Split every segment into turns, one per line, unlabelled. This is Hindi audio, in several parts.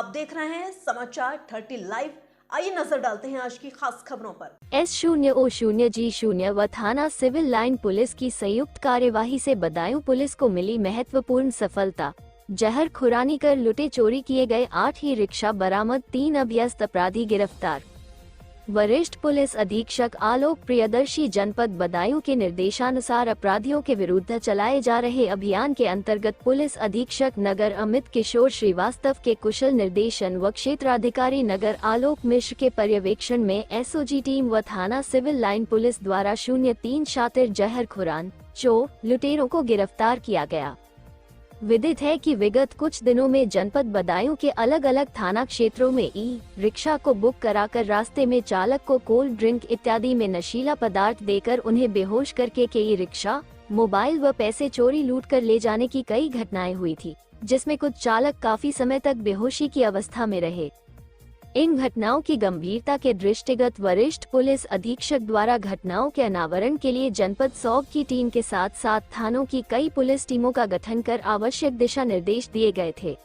आप देख रहे हैं समाचार 30 लाइव। आइए नजर डालते हैं आज की खास खबरों पर।
S0O0G0 व थाना सिविल लाइन पुलिस की संयुक्त कार्यवाही से बदायूं पुलिस को मिली महत्वपूर्ण सफलता। जहर खुरानी कर लुटे चोरी किए गए 8 ही रिक्शा बरामद, 3 अभ्यस्त अपराधी गिरफ्तार। वरिष्ठ पुलिस अधीक्षक आलोक प्रियदर्शी जनपद बदायूं के निर्देशानुसार अपराधियों के विरुद्ध चलाए जा रहे अभियान के अंतर्गत पुलिस अधीक्षक नगर अमित किशोर श्रीवास्तव के कुशल निर्देशन व क्षेत्राधिकारी नगर आलोक मिश्र के पर्यवेक्षण में एसओजी टीम व थाना सिविल लाइन पुलिस द्वारा 03 शातिर जहर खुरान चोर लुटेरों को गिरफ्तार किया गया। विदित है कि विगत कुछ दिनों में जनपद बदायूं के अलग अलग थाना क्षेत्रों में ई रिक्शा को बुक कराकर रास्ते में चालक को कोल्ड ड्रिंक इत्यादि में नशीला पदार्थ देकर उन्हें बेहोश करके ई रिक्शा, मोबाइल व पैसे चोरी लूट कर ले जाने की कई घटनाएं हुई थी, जिसमें कुछ चालक काफी समय तक बेहोशी की अवस्था में रहे। इन घटनाओं की गंभीरता के दृष्टिगत वरिष्ठ पुलिस अधीक्षक द्वारा घटनाओं के अनावरण के लिए जनपद सौग की टीम के साथ साथ थानों की कई पुलिस टीमों का गठन कर आवश्यक दिशा निर्देश दिए गए थे।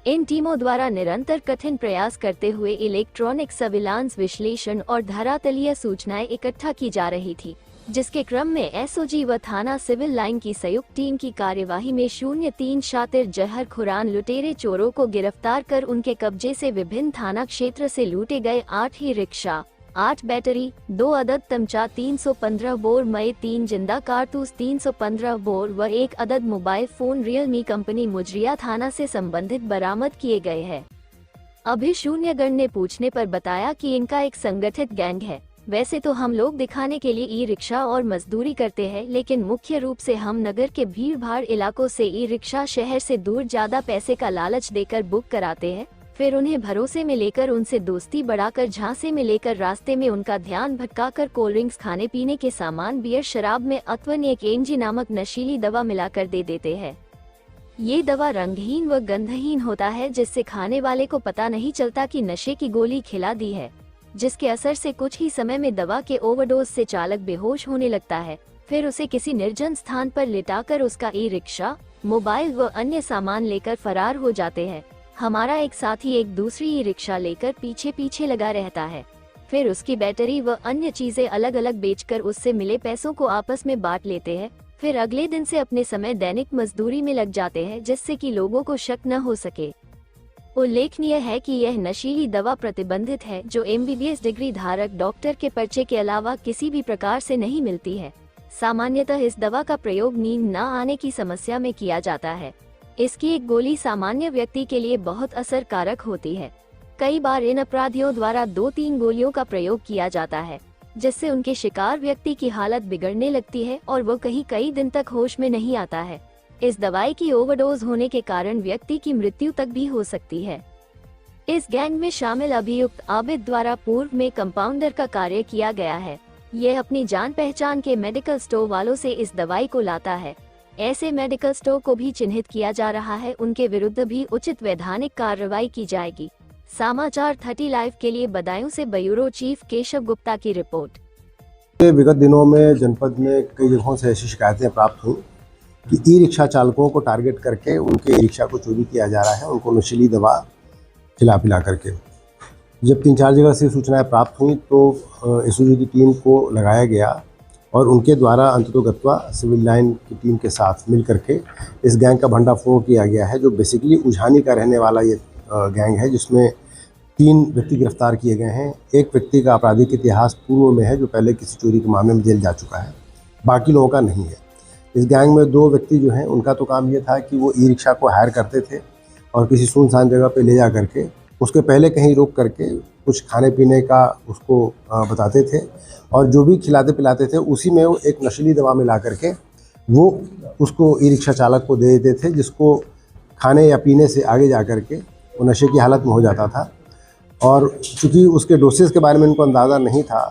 इन टीमों द्वारा निरंतर कठिन प्रयास करते हुए इलेक्ट्रॉनिक सर्विलांस विश्लेषण और धरातलीय सूचनाएं इकट्ठा की जा रही थी, जिसके क्रम में एसओजी व थाना सिविल लाइन की संयुक्त टीम की कार्यवाही में 03 शातिर जहर खुरान लुटेरे चोरों को गिरफ्तार कर उनके कब्जे से विभिन्न थाना क्षेत्र से लूटे गए 8 ही रिक्शा, 8 बैटरी, 2 अदद तमचा, 315 बोर मई, 3 जिंदा कारतूस, 315 बोर व 1 अदद mobile phone Realme company Mujaria थाना से संबंधित बरामद किए गए हैं। अभी शून्यगढ़ ने पूछने पर बताया कि इनका एक संगठित गैंग है। वैसे तो हम लोग दिखाने के लिए ई रिक्शा और मजदूरी करते हैं, लेकिन मुख्य रूप से हम नगर के भीड़ भाड़ इलाकों से ई रिक्शा शहर से दूर ज्यादा पैसे का लालच देकर बुक कराते हैं, फिर उन्हें भरोसे में लेकर उनसे दोस्ती बढ़ाकर झांसे में लेकर रास्ते में उनका ध्यान भटकाकर कोल्ड ड्रिंक्स, खाने पीने के सामान, बियर, शराब में अथवा एक एमजी नामक नशीली दवा मिलाकर दे देते हैं। ये दवा रंगहीन व गंधहीन होता है, जिससे खाने वाले को पता नहीं चलता कि नशे की गोली खिला दी है, जिसके असर से कुछ ही समय में दवा के ओवरडोज से चालक बेहोश होने लगता है। फिर उसे किसी निर्जन स्थान पर लिटाकर उसका ई रिक्शा, मोबाइल व अन्य सामान लेकर फरार हो जाते हैं। हमारा एक साथी एक दूसरी ई रिक्शा लेकर पीछे पीछे लगा रहता है, फिर उसकी बैटरी व अन्य चीजें अलग अलग बेचकर उससे मिले पैसों को आपस में बांट लेते हैं। फिर अगले दिन से अपने समय दैनिक मजदूरी में लग जाते हैं, जिससे कि लोगों को शक न हो सके। उल्लेखनीय है कि यह नशीली दवा प्रतिबंधित है, जो एमबीबीएस डिग्री धारक डॉक्टर के पर्चे के अलावा किसी भी प्रकार से नहीं मिलती है। सामान्यतः इस दवा का प्रयोग नींद न आने की समस्या में किया जाता है। इसकी एक गोली सामान्य व्यक्ति के लिए बहुत असरकारक होती है। कई बार इन अपराधियों द्वारा 2-3 गोलियों का प्रयोग किया जाता है, जिससे उनके शिकार व्यक्ति की हालत बिगड़ने लगती है और वो कई दिन तक होश में नहीं आता है। इस दवाई की ओवरडोज होने के कारण व्यक्ति की मृत्यु तक भी हो सकती है। इस गैंग में शामिल अभियुक्त आबिद द्वारा पूर्व में कंपाउंडर का कार्य किया गया है। यह अपनी जान पहचान के मेडिकल स्टोर वालों से इस दवाई को लाता है। ऐसे मेडिकल स्टोर को भी चिन्हित किया जा रहा है, उनके विरुद्ध भी उचित वैधानिक कार्रवाई की जाएगी। समाचार 30 लाइव के लिए बदायूं से ब्यूरो चीफ केशव गुप्ता की रिपोर्ट।
विगत दिनों में जनपद में कई जगहों से ऐसी शिकायतें प्राप्त हुई कि ई रिक्शा चालकों को टारगेट करके उनके ई रिक्शा को चोरी किया जा रहा है, उनको नशीली दवा खिला पिला करके। जब 3-4 जगह से सूचनाएं प्राप्त हुई तो एसओजी की टीम को लगाया गया और उनके द्वारा अंततोगत्वा सिविल लाइन की टीम के साथ मिल करके इस गैंग का भंडाफोड़ किया गया है, जो बेसिकली उझानी का रहने वाला ये गैंग है, जिसमें 3 व्यक्ति गिरफ्तार किए गए हैं। एक व्यक्ति का आपराधिक इतिहास पूर्व में है, जो पहले किसी चोरी के मामले में जेल जा चुका है, बाकी लोगों का नहीं है। इस गैंग में 2 व्यक्ति जो हैं, उनका तो काम ये था कि वो ई रिक्शा को हायर करते थे और किसी सुनसान जगह पे ले जा करके उसके पहले कहीं रोक करके कुछ खाने पीने का उसको बताते थे और जो भी खिलाते पिलाते थे उसी में वो एक नशीली दवा मिला करके वो उसको ई रिक्शा चालक को दे देते थे, जिसको खाने या पीने से आगे जा करके वो नशे की हालत में हो जाता था। और चूँकि उसके डोसेज के बारे में उनको अंदाज़ा नहीं था,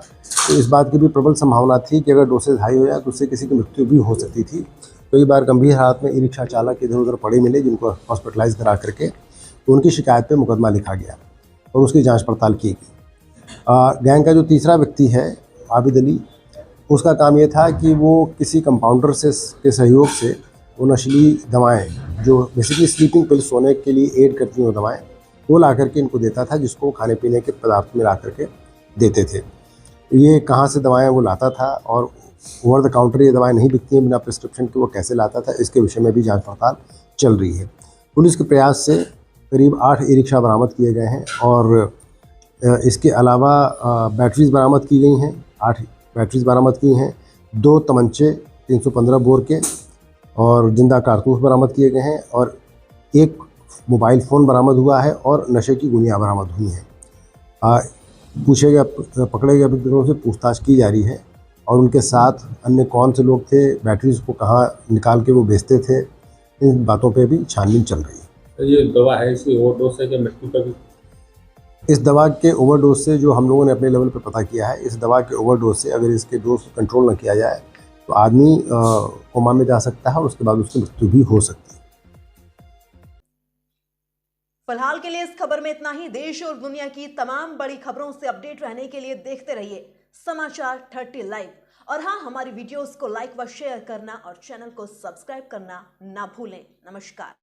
तो इस बात की भी प्रबल संभावना थी कि अगर डोसेज हाई हो जाए तो उससे किसी की मृत्यु भी हो सकती थी। कई बार गंभीर हालत में ई रिक्शा चालक इधर उधर पड़े मिले, जिनको हॉस्पिटलाइज करा करके तो उनकी शिकायत पे मुकदमा लिखा गया और उसकी जांच पड़ताल की गई। गैंग का जो तीसरा व्यक्ति है आबिद अली, उसका काम ये था कि वो किसी कंपाउंडर के सहयोग से वो नशीली दवाएँ, जो बेसिकली स्लीपिंग पिल, सोने के लिए एड करती हैं वो दवाएँ, वो ला करके इनको देता था, जिसको खाने पीने के पदार्थ में ला करके देते थे। ये कहाँ से दवाएं वो लाता था और ओवर द काउंटर ये दवाएं नहीं बिकती हैं बिना प्रिस्क्रिप्शन के, वो कैसे लाता था, इसके विषय में भी जांच पड़ताल चल रही है। पुलिस के प्रयास से करीब 8 ई रिक्शा बरामद किए गए हैं और इसके अलावा बैटरीज बरामद की गई हैं, 8 बैटरीज बरामद की हैं, 2 तमंचे 315 बोर के और जिंदा कारतूस बरामद किए गए हैं और 1 मोबाइल फ़ोन बरामद हुआ है और नशे की गोलियां बरामद हुई हैं। पकड़े गए अभियुक्तों से पूछताछ की जा रही है और उनके साथ अन्य कौन से लोग थे, बैटरीज को कहाँ निकाल के वो बेचते थे, इन बातों पे भी छानबीन चल रही है।
ये दवा है, इसकी ओवरडोज से क्या मृत्यु का भी?
इस दवा के ओवरडोज से जो हम लोगों ने अपने लेवल पर पता किया है, इस दवा के ओवरडोज से अगर इसके डोज कंट्रोल न किया जाए तो आदमी कोमा में जा सकता है और उसके बाद उसकी मृत्यु भी हो सकती है।
फिलहाल के लिए इस खबर में इतना ही। देश और दुनिया की तमाम बड़ी खबरों से अपडेट रहने के लिए देखते रहिए समाचार 30 लाइव। और हाँ, हमारी वीडियोस को लाइक व शेयर करना और चैनल को सब्सक्राइब करना ना भूलें। नमस्कार।